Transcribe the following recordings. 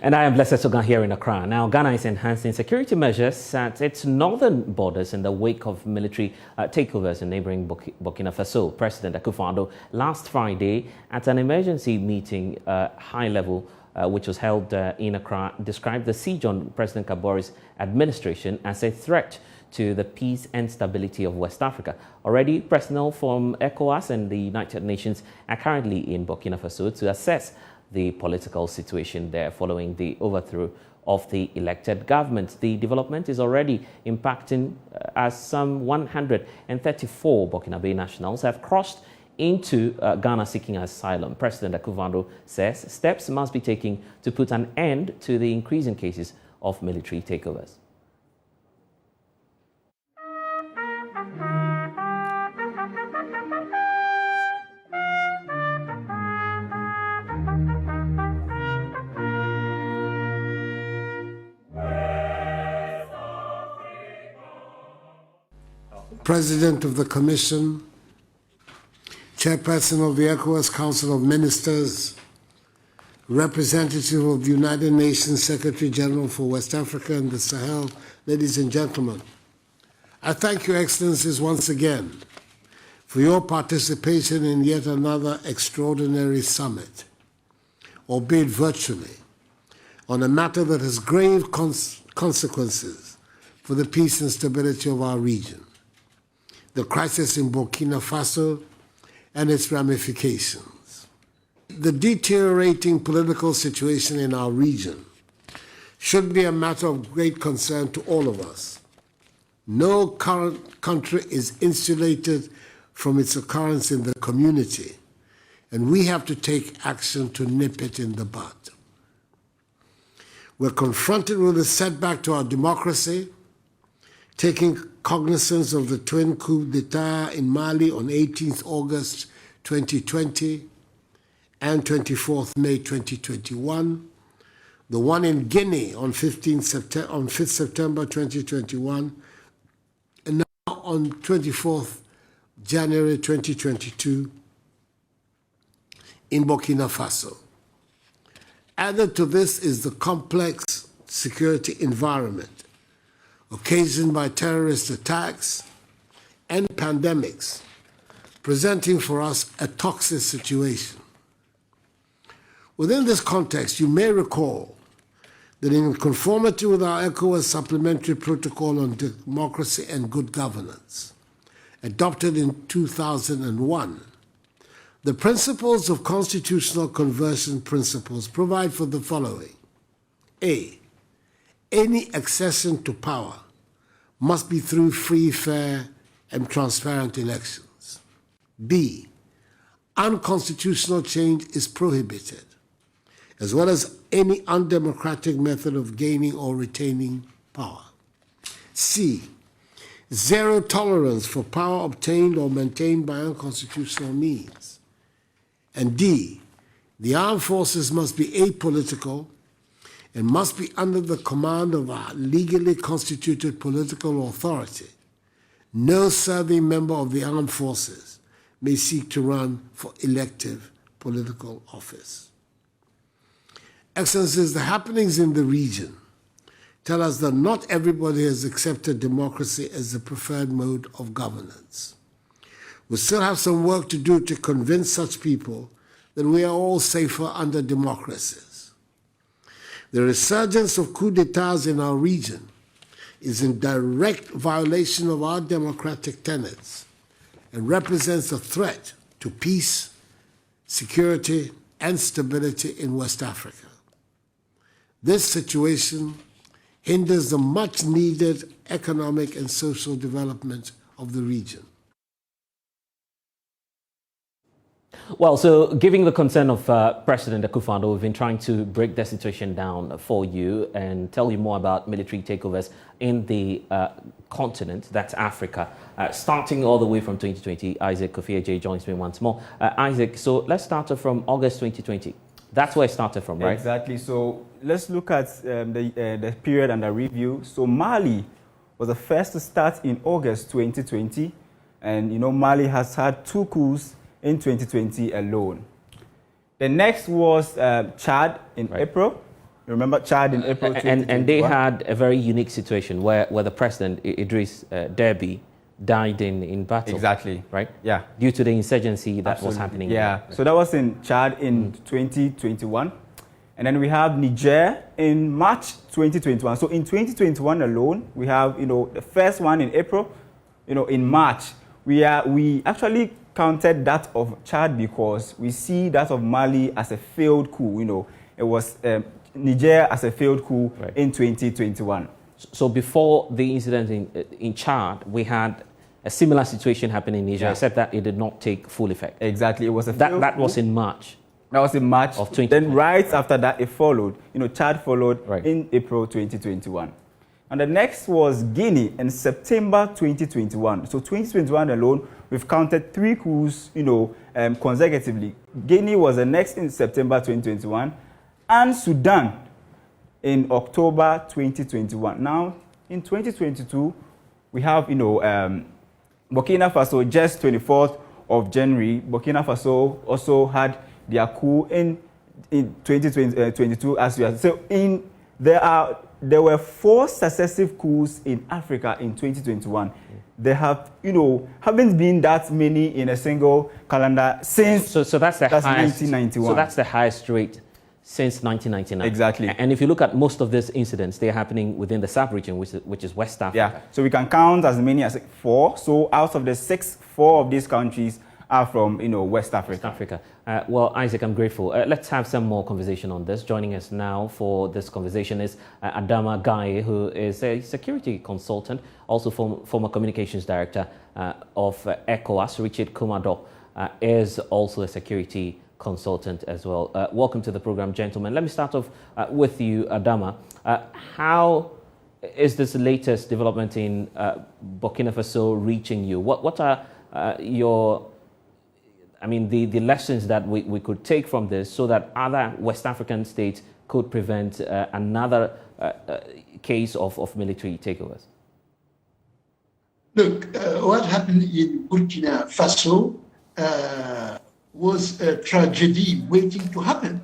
And I am Blessed Sogan here in Accra. Now, Ghana is enhancing security measures at its northern borders in the wake of military takeovers in neighboring Burkina Faso. President Akufo-Addo last Friday at an emergency meeting, high level, which was held in Accra, described the siege on President Kabori's administration as a threat to the peace and stability of West Africa. Already, personnel from ECOWAS and the United Nations are currently in Burkina Faso to assess the political situation there following the overthrow of the elected government. The development is already impacting as some 134 Burkinabe nationals have crossed into Ghana seeking asylum. President Akufo-Addo says steps must be taken to put an end to the increasing cases of military takeovers. President of the Commission, Chairperson of the ECOWAS Council of Ministers, Representative of the United Nations Secretary General for West Africa and the Sahel, ladies and gentlemen, I thank Your Excellencies once again for your participation in yet another extraordinary summit, albeit virtually, on a matter that has grave consequences for the peace and stability of our region. The crisis in Burkina Faso and its ramifications. The deteriorating political situation in our region should be a matter of great concern to all of us. No current country is insulated from its occurrence in the community, and we have to take action to nip it in the bud. We're confronted with a setback to our democracy, taking cognizance of the twin coup d'etat in Mali on 18th August 2020 and 24th May 2021, the one in Guinea on 5th September 2021, and now on 24th January 2022 in Burkina Faso. Added to this is the complex security environment occasioned by terrorist attacks and pandemics, presenting for us a toxic situation. Within this context, you may recall that in conformity with our ECOWAS Supplementary Protocol on Democracy and Good Governance, adopted in 2001, the principles of constitutional conversion principles provide for the following. A, any accession to power must be through free, fair, and transparent elections. B, unconstitutional change is prohibited, as well as any undemocratic method of gaining or retaining power. C, zero tolerance for power obtained or maintained by unconstitutional means. And D, the armed forces must be apolitical and must be under the command of a legally constituted political authority. No serving member of the armed forces may seek to run for elective political office. Excellencies, the happenings in the region tell us that not everybody has accepted democracy as the preferred mode of governance. We still have some work to do to convince such people that we are all safer under democracies. The resurgence of coups d'etats in our region is in direct violation of our democratic tenets and represents a threat to peace, security, and stability in West Africa. This situation hinders the much-needed economic and social development of the region. Well, so giving the concern of President Akufo-Addo, we've been trying to break the situation down for you and tell you more about military takeovers in the continent, that's Africa, starting all the way from 2020. Isaac Kofi joins me once more. Isaac, so let's start from August 2020. That's where it started from, right? Exactly. So let's look at the period under review. So Mali was the first to start in August 2020. And, you know, Mali has had 2 coups in 2020 alone. The next was Chad in April Remember Chad in April 2021? And they had a very unique situation where the president, Idris Deby, died in battle. Exactly. Right? Yeah. Due to the insurgency that Absolutely. was happening. Yeah. So that was in Chad in 2021. And then we have Niger in March 2021. So in 2021 alone, we have, the first one in April, in March. We actually counted that of Chad because we see that of Mali as a failed coup. It was Niger as a failed coup in 2021. So before the incident in Chad, we had a similar situation happen in Niger, except that it did not take full effect. Exactly. It was that was in March. That was in March of 2020. Then right after that, it followed. Chad followed Right. in April 2021. And the next was Guinea in September 2021. So 2021 alone, we've counted 3 coups, consecutively. Guinea was the next in September 2021, and Sudan in October 2021. Now, in 2022, we have, Burkina Faso, just 24th of January. Burkina Faso also had their coup in 2022, as we are. So there were 4 successive coups in Africa in 2021. There have, haven't been that many in a single calendar since. So that's the highest. 1991. So that's the highest rate since 1999. Exactly. And if you look at most of these incidents, they're happening within the sub-region, which is West Africa. Yeah. So we can count as many as 4. So out of the 6, 4 of these countries are from, West Africa. West Africa. Well, Isaac, I'm grateful. Let's have some more conversation on this. Joining us now for this conversation is Adama Gaye, who is a security consultant, also former communications director of ECOWAS. Richard Kumado is also a security consultant as well. Welcome to the program, gentlemen. Let me start off with you, Adama. How is this latest development in Burkina Faso reaching you? What are the lessons that we could take from this so that other West African states could prevent another case of military takeovers? Look, what happened in Burkina Faso was a tragedy waiting to happen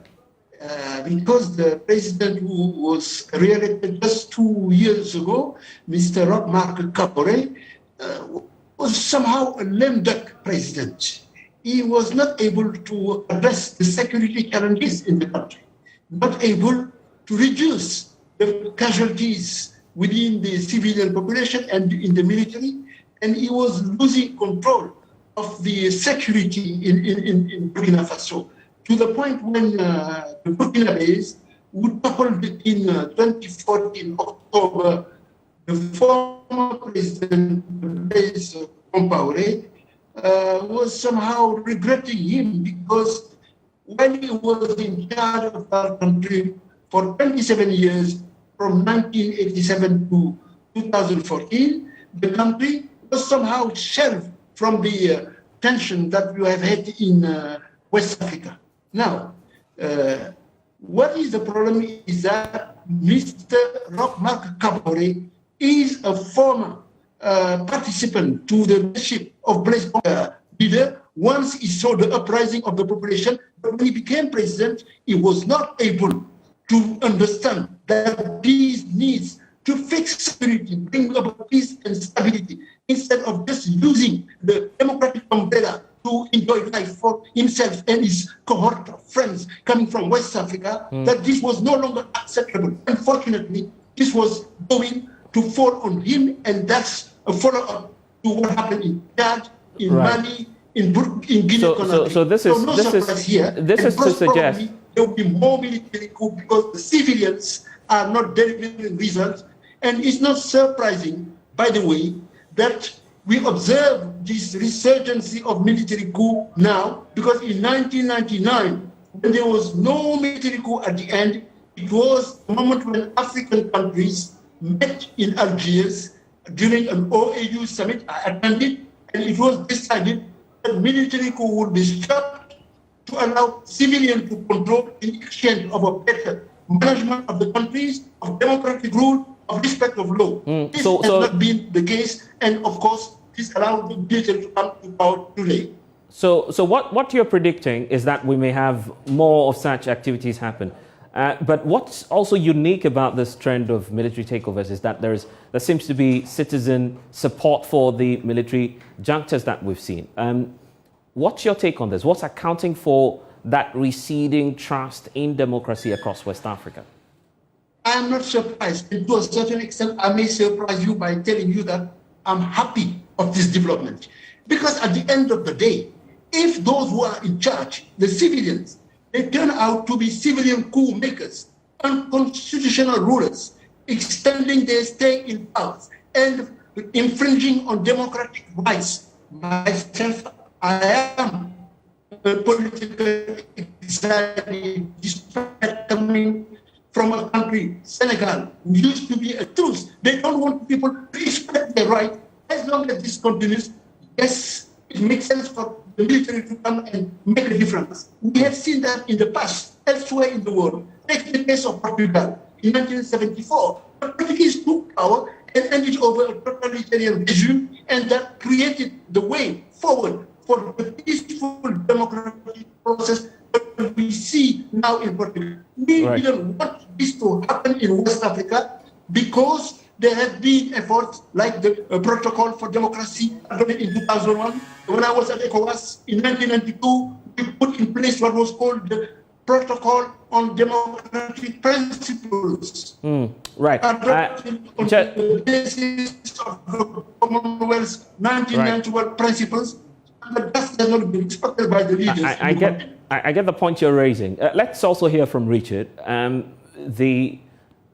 because the president who was re-elected just 2 years ago, Mr. Roch-Marc Kabore, was somehow a lame duck president. He was not able to address the security challenges in the country, not able to reduce the casualties within the civilian population and in the military, and he was losing control of the security in Burkina Faso, to the point when the Burkinabés would topple in 2014 October the former president, Blaise Compaoré, was somehow regretting him because when he was in charge of our country for 27 years, from 1987 to 2014, the country was somehow shelved from the tension that we have had in West Africa. Now, what is the problem is that Mr. Roch-Marc Kabore is a former participant to the leadership of Blaise Compaoré leader. Once he saw the uprising of the population, but when he became president, he was not able to understand that these needs to fix security, bring about peace and stability, instead of just using the democratic umbrella to enjoy life for himself and his cohort of friends coming from West Africa, that this was no longer acceptable. Unfortunately, this was going to fall on him, and that's a follow-up to what happened in Chad, in Mali, in Guinea-Conakry. So this is to suggest there will be more military coup because the civilians are not delivering results. And it's not surprising, by the way, that we observe this resurgence of military coup now, because in 1999, when there was no military coup at the end, it was the moment when African countries met in Algiers during an OAU summit. I attended, and it was decided that military coup would be stopped to allow civilians to control in exchange of a better management of the countries, of democratic rule, of respect of law. This has not been the case, and of course, this allowed the military to come to power today. So what you're predicting is that we may have more of such activities happen. But what's also unique about this trend of military takeovers is that there seems to be citizen support for the military junctures that we've seen. What's your take on this? What's accounting for that receding trust in democracy across West Africa? I am not surprised. And to a certain extent, I may surprise you by telling you that I'm happy of this development. Because at the end of the day, if those who are in charge, the civilians, they turn out to be civilian coup makers, unconstitutional rulers, extending their stay in power and infringing on democratic rights. Myself, I am a political exile, despite coming from a country, Senegal, who used to be a truce. They don't want people to respect their right. As long as this continues, yes, it makes sense for the military to come and make a difference. We have seen that in the past, elsewhere in the world. Take the case of Portugal in 1974. The Portuguese took power and handed over a totalitarian regime, and that created the way forward for the peaceful democratic process that we see now in Portugal. We didn't want this to happen in West Africa because there have been efforts like the Protocol for Democracy in 2001. When I was at ECOWAS in 1992, we put in place what was called the Protocol on Democratic Principles. Right. On the basis of the Commonwealth's 1991 principles, but that has not been respected by the leaders. I get the point you're raising. Let's also hear from Richard. The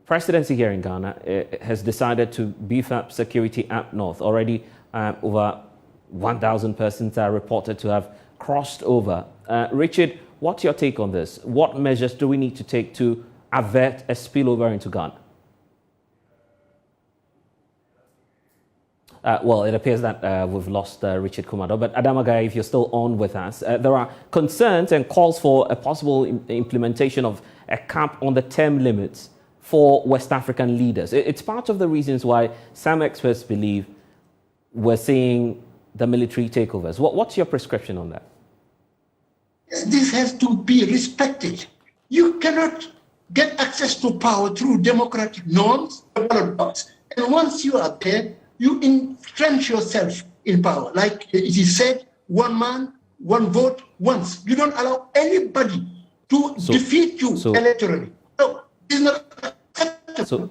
presidency here in Ghana has decided to beef up security up north. Already over 1,000 persons are reported to have crossed over. Richard, what's your take on this? What measures do we need to take to avert a spillover into Ghana? Well, it appears that we've lost Richard Kumado, but Adamagai, if you're still on with us, there are concerns and calls for a possible implementation of a cap on the term limits for West African leaders. It's part of the reasons why some experts believe we're seeing the military takeovers. What's your prescription on that? This has to be respected. You cannot get access to power through democratic norms, ballot box. And once you are there, you entrench yourself in power. Like it is said, one man, one vote, once. You don't allow anybody to defeat you electorally. No, it's not acceptable.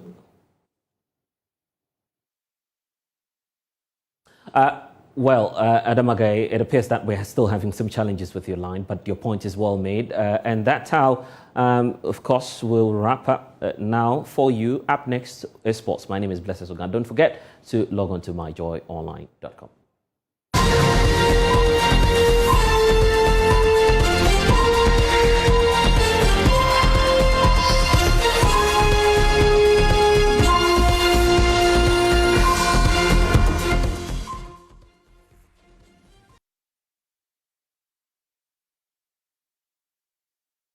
Well, Adamagai, it appears that we're still having some challenges with your line, but your point is well made. And that's how, of course, we'll wrap up now for you. Up next is sports. My name is Blessed Ogan. Don't forget to log on to myjoyonline.com.